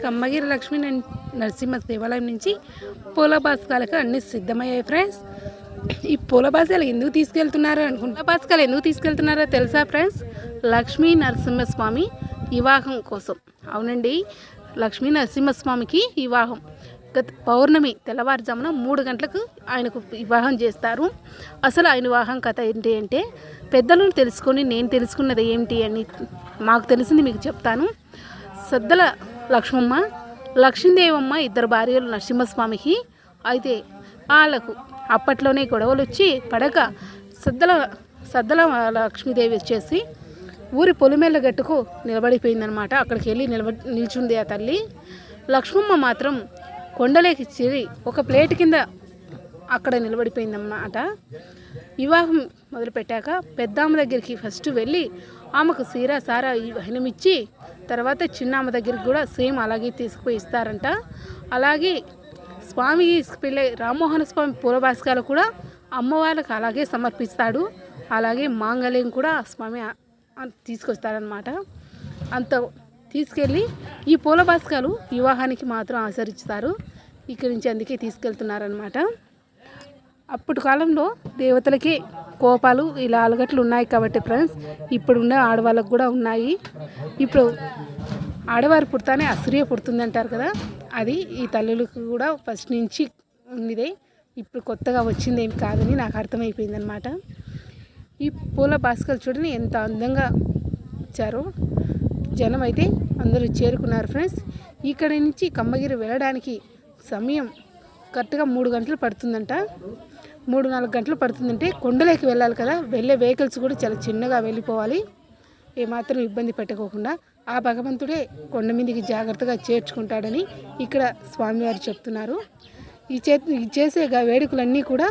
కమ్మగిరి లక్ష్మీ నరసింహ దేవాలయం నుంచి పూల బాస్కాలకు అన్ని సిద్ధమయ్యాయి ఫ్రెండ్స్. ఈ పూల బాస్కాలు ఎందుకు తీసుకెళ్తున్నారో అనుకుంటా. పూల బాస్కాలు ఎందుకు తీసుకెళ్తున్నారో తెలుసా ఫ్రెండ్స్? లక్ష్మీ నరసింహస్వామి వివాహం కోసం. అవునండి, లక్ష్మీ నరసింహస్వామికి వివాహం గత పౌర్ణమి తెల్లవారుజామున 3 గంటలకు ఆయనకు వివాహం చేస్తారు. అసలు ఆయన వివాహం కథ ఏంటి అంటే, పెద్దలను తెలుసుకొని నేను తెలుసుకున్నది ఏంటి అని మాకు తెలిసింది మీకు చెప్తాను. సద్దల లక్ష్మమ్మ, లక్ష్మీదేవమ్మ ఇద్దరు భార్యలు నరసింహస్వామికి. అయితే వాళ్ళకు అప్పట్లోనే గొడవలు వచ్చి పడక సద్దల లక్ష్మీదేవి వచ్చేసి ఊరి పొలిమేళ్ళ గట్టుకు నిలబడిపోయిందనమాట. అక్కడికి వెళ్ళి నిల్చుంది ఆ తల్లి. లక్ష్మమ్మ మాత్రం కొండలేకి చేరి ఒక ప్లేట్ కింద అక్కడ నిలబడిపోయిందన్నమాట. వివాహం మొదలుపెట్టాక పెద్దామ్మ దగ్గరికి ఫస్ట్ వెళ్ళి ఆమెకు సీరా సారా వహనమిచ్చి తర్వాత చిన్నామ్మ దగ్గరికి కూడా సేమ్ అలాగే తీసుకుపోయి ఇస్తారంట. అలాగే స్వామి తీసుకువెళ్ళే రామ్మోహన స్వామి పూల బాస్కాలు కూడా అమ్మవారికి అలాగే సమర్పిస్తాడు. అలాగే మాంగళ్యం కూడా స్వామి తీసుకొస్తారనమాట. అంత తీసుకెళ్ళి ఈ పూల బాస్కాలు వివాహానికి మాత్రం ఆచరిస్తారు. ఇక్కడి నుంచి అందుకే తీసుకెళ్తున్నారనమాట. అప్పటి కాలంలో దేవతలకే కోపాలు ఇలా అలగట్లు ఉన్నాయి కాబట్టి ఫ్రెండ్స్, ఇప్పుడున్న ఆడవాళ్ళకు కూడా ఉన్నాయి. ఇప్పుడు ఆడవారు పుడతానే అసూయ పుడుతుంది అంటారు కదా, అది ఈ తల్లులకు కూడా ఫస్ట్ నుంచి ఉన్నదే, ఇప్పుడు కొత్తగా వచ్చిందేమి కాదని నాకు అర్థమైపోయిందనమాట. ఈ పూల బాస్కాలు చూడండి ఎంత అందంగా ఇచ్చారో. జనం అయితే అందరూ చేరుకున్నారు ఫ్రెండ్స్. ఇక్కడి నుంచి కమ్మగిరి వెళ్ళడానికి సమయం కరెక్ట్గా 3 గంటలు పడుతుందంట. 3-4 గంటలు పడుతుందంటే కొండలోకి వెళ్ళాలి కదా, వెళ్ళే వెహికల్స్ కూడా చాలా చిన్నగా వెళ్ళిపోవాలి, ఏమాత్రం ఇబ్బంది పెట్టకోకుండా. ఆ భగవంతుడే కొండ మీదకి జాగ్రత్తగా చేర్చుకుంటాడని ఇక్కడ స్వామివారు చెప్తున్నారు. ఈ చేసే వేడుకలన్నీ కూడా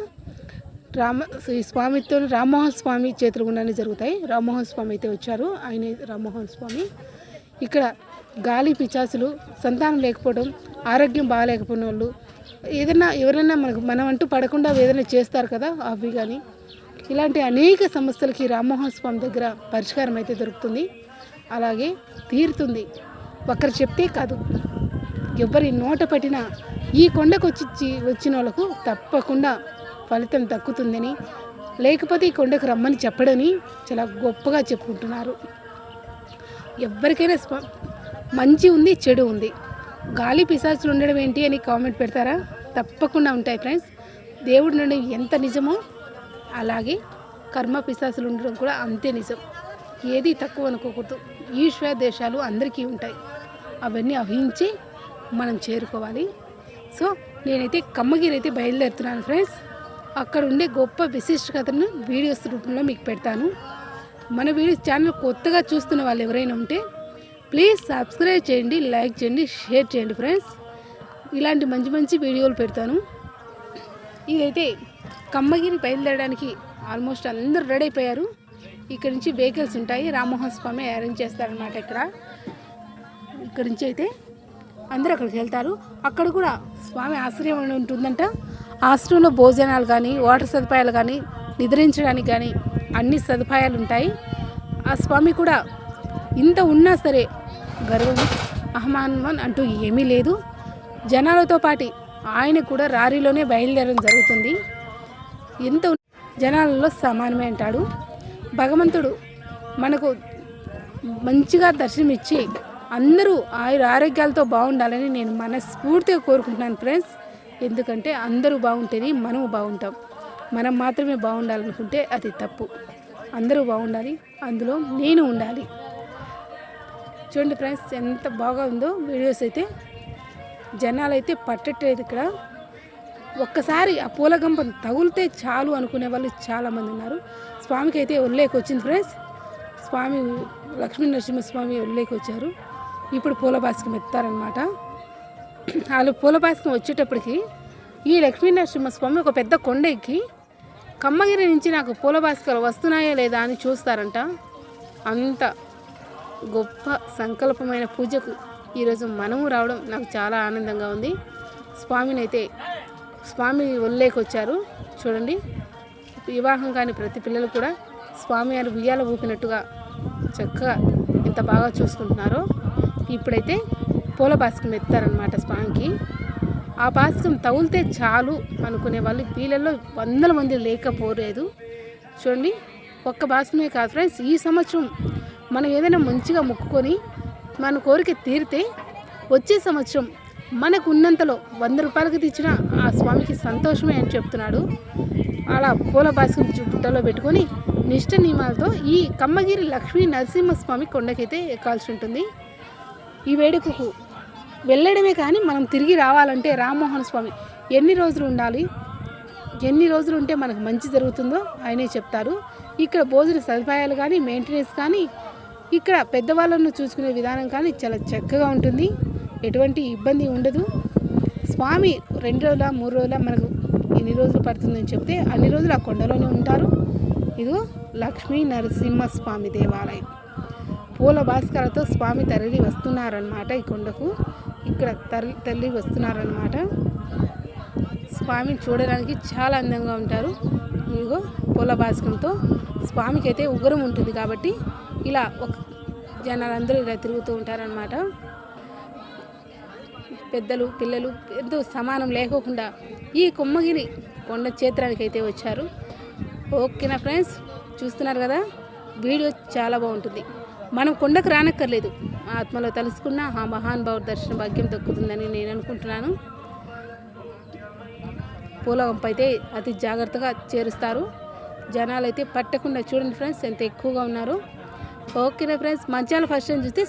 స్వామితో రామ్మోహన్ స్వామి చేతుల గుండానే జరుగుతాయి. రామ్మోహన్ స్వామి అయితే వచ్చారు, ఆయన రామ్మోహన్ స్వామి. ఇక్కడ గాలి పిచాసులు, సంతానం లేకపోవడం, ఆరోగ్యం బాగాలేకపోయిన వాళ్ళు, ఎవరైనా మనం అంటూ పడకుండా ఏదైనా చేస్తారు కదా, అవి కానీ ఇలాంటి అనేక సమస్యలకి రామ్మోహన్ స్వామి దగ్గర పరిష్కారం అయితే దొరుకుతుంది, అలాగే తీరుతుంది. ఒకరు చెప్తే కాదు, ఎవరి నోట పట్టినా ఈ కొండకు వచ్చిన వాళ్ళకు తప్పకుండా ఫలితం దక్కుతుందని, లేకపోతే ఈ కొండకు రమ్మని చెప్పడని చాలా గొప్పగా చెప్పుకుంటున్నారు. ఎవరికైనా మంచి ఉంది, చెడు ఉంది. గాలి పిశాచులు ఉండడం ఏంటి అని కామెంట్ పెడతారా? తప్పకుండా ఉంటాయి ఫ్రెండ్స్. దేవుడు నుండి ఎంత నిజమో అలాగే కర్మ పిశాచులు ఉండడం కూడా అంతే నిజం. ఏది తక్కువ అనుకోకూడదు. ఈశ్వర దేశాలు అందరికీ ఉంటాయి, అవన్నీ అహించి మనం చేరుకోవాలి. సో నేనైతే కమ్మగిరి అయితే బయలుదేరుతున్నాను ఫ్రెండ్స్. అక్కడ ఉండే గొప్ప విశిష్టతను వీడియోస్ రూపంలో మీకు పెడతాను. మన వీడియోస్ ఛానల్ కొత్తగా చూస్తున్న వాళ్ళు ఎవరైనా ఉంటే ప్లీజ్ సబ్స్క్రైబ్ చేయండి, లైక్ చేయండి, షేర్ చేయండి ఫ్రెండ్స్. ఇలాంటి మంచి మంచి వీడియోలు పెడతాను. ఇదైతే కమ్మగిరి బయలుదేరడానికి ఆల్మోస్ట్ అందరూ రెడీ అయిపోయారు. ఇక్కడ నుంచి వెహికల్స్ ఉంటాయి, రామ్మోహన్ స్వామి అరేంజ్ చేస్తారనమాట. ఇక్కడ నుంచి అయితే అందరూ అక్కడికి వెళ్తారు. అక్కడ కూడా స్వామి ఆశ్రయం ఉంటుందంట. ఆశ్రమంలో భోజనాలు కానీ, వాటర్ సదుపాయాలు కానీ, నిద్రించడానికి కానీ అన్ని సదుపాయాలు ఉంటాయి. ఆ స్వామి కూడా ఇంత ఉన్నా సరే గర్వం అహమానం అంటూ ఏమీ లేదు. జనాలతో పాటు ఆయన కూడా రారీలోనే బయలుదేరడం జరుగుతుంది. ఎంత జనాలలో సమానమే అంటాడు భగవంతుడు. మనకు మంచిగా దర్శనమిచ్చి అందరూ ఆరోగ్యాలతో బాగుండాలని నేను మనస్ఫూర్తిగా కోరుకుంటున్నాను ఫ్రెండ్స్. ఎందుకంటే అందరూ బాగుంటేనే మనము బాగుంటాం. మనం మాత్రమే బాగుండాలనుకుంటే అది తప్పు. అందరూ బాగుండాలి, అందులో నేను ఉండాలి. చూడండి ఫ్రెండ్స్ ఎంత బాగా ఉందో వీడియోస్ అయితే. జనాలు అయితే పట్టట్లేదు ఇక్కడ. ఒక్కసారి ఆ పూలగంపం తగులితే చాలు అనుకునే వాళ్ళు చాలామంది ఉన్నారు. స్వామికి అయితే ఒళ్ళేకి వచ్చింది ఫ్రెండ్స్. స్వామి లక్ష్మీ నరసింహస్వామి ఒళ్ళేకి వచ్చారు. ఇప్పుడు పూల బాస్కం ఎత్తారనమాట. వాళ్ళు పూల బాస్కం వచ్చేటప్పటికి ఈ లక్ష్మీ నరసింహస్వామి ఒక పెద్ద కొండ ఎక్కి కమ్మగిరి నుంచి నాకు పూల బాస్కాలు వస్తున్నాయా లేదా అని చూస్తారంట. అంత గొప్ప సంకల్పమైన పూజకు ఈరోజు మనము రావడం నాకు చాలా ఆనందంగా ఉంది. స్వామి ఒళ్ళేకి వచ్చారు చూడండి. వివాహం కాని ప్రతి పిల్లలు కూడా స్వామి వారు ఉయ్యాల ఊపినట్టుగా చక్కగా ఎంత బాగా చూసుకుంటున్నారో. ఇప్పుడైతే పూల బాస్కం ఎత్తారనమాట స్వామికి. ఆ బాస్కం తగులితే చాలు అనుకునే వాళ్ళు వీళ్ళల్లో వందల మంది లేకపోలేదు. చూడండి, ఒక్క బాస్కమే కాదు ఫ్రెండ్స్, ఈ సంవత్సరం మనం ఏదైనా మంచిగా మొక్కుకొని మన కోరిక తీరితే వచ్చే సంవత్సరం మనకు ఉన్నంతలో 100 రూపాయలకి తెచ్చిన ఆ స్వామికి సంతోషమే అని చెప్తున్నాడు. అలా పూల బాస్కం బుట్టలో పెట్టుకొని నిష్ఠ నియమాలతో ఈ కమ్మగిరి లక్ష్మీ నరసింహస్వామి కొండకైతే ఎక్కాల్సి ఉంటుంది. ఈ వేడుకకు వెళ్ళడమే కానీ మనం తిరిగి రావాలంటే రామ్మోహన్ స్వామి ఎన్ని రోజులు ఉండాలి, ఎన్ని రోజులు ఉంటే మనకు మంచి జరుగుతుందో ఆయనే చెప్తారు. ఇక్కడ భోజన సదుపాయాలు కానీ మెయింటెనెన్స్ కానీ ఇక్కడ పెద్దవాళ్ళను చూసుకునే విధానం కానీ చాలా చక్కగా ఉంటుంది. ఎటువంటి ఇబ్బంది ఉండదు. స్వామి 2 రోజుల 3 రోజుల మనకు ఎన్ని రోజులు పడుతుందని చెప్తే అన్ని రోజులు ఆ కొండలోనే ఉంటారు. ఇదిగో లక్ష్మీ నరసింహస్వామి దేవాలయం. పూల భాస్కరతో స్వామి తరలి వస్తున్నారనమాట. ఈ కొండకు ఇక్కడ తరలి వస్తున్నారనమాట. స్వామిని చూడడానికి చాలా అందంగా ఉంటారు. ఇదిగో పూల భాస్కరంతో స్వామికి అయితే ఉగ్రం ఉంటుంది కాబట్టి ఇలా ఒక జనాలందరూ ఇలా తిరుగుతూ ఉంటారనమాట. పెద్దలు పిల్లలు ఎంతో సమానం లేకోకుండా ఈ కొమ్మగిరి కొండ క్షేత్రానికి అయితే వచ్చారు. ఓకేనా ఫ్రెండ్స్, చూస్తున్నారు కదా, వీడియో చాలా బాగుంటుంది. మనం కొండకు రానక్కర్లేదు, ఆత్మలో తలుసుకున్న ఆ మహానుభావుడి దర్శన భాగ్యం దక్కుతుందని నేను అనుకుంటున్నాను. పూల వంపు అయితే అతి జాగ్రత్తగా చేరుస్తారు. జనాలు అయితే పట్టకుండా చూడండి ఫ్రెండ్స్ ఎంత ఎక్కువగా ఉన్నారు. ఓకేనా ఫ్రెండ్స్, మంచాల ఫస్ట్ టైం చూస్తే